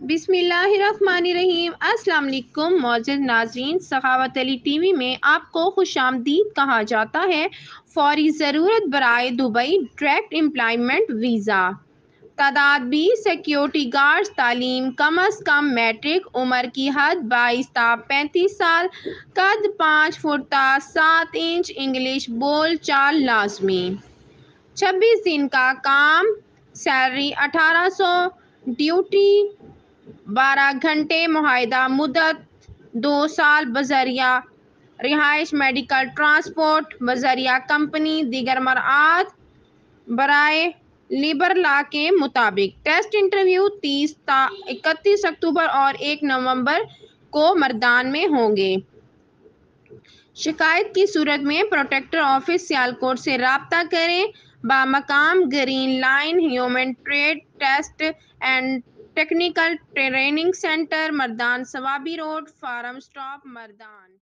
بسم اللہ الرحمن الرحیم۔ السلام علیکم معزز ناظرین، سخاوت علی ٹی وی میں آپ کو خوش آمدید کہا جاتا ہے۔ فوری ضرورت برائے دبئی ڈائریکٹ امپلائمنٹ ویزا۔ تعداد 20 سیکیورٹی گارڈز۔ تعلیم کم از کم میٹرک۔ عمر کی حد 22 تا 35 سال۔ قد 5 فٹ تا 7 انچ۔ انگلش بول چال لازمی۔ 26 دن کا کام۔ سیلری 1800۔ ڈیوٹی 12 گھنٹے۔ معاہدہ مدت 2 سال۔ بذریعہ رہائش میڈیکل ٹرانسپورٹ۔ بذریعہ کمپنی۔ دیگر مراعات برائے لیبر لا کے مطابق۔ ٹیسٹ انٹرویو 30 تا 31 اکتوبر اور 1 نومبر کو مردان میں ہوں گے۔ شکایت کی صورت میں پروٹیکٹر آفس سیالکوٹ سے رابطہ کریں۔ بمقام green line human trade test and technical training centre, Mardan, Swabi road, farm stop, Mardan.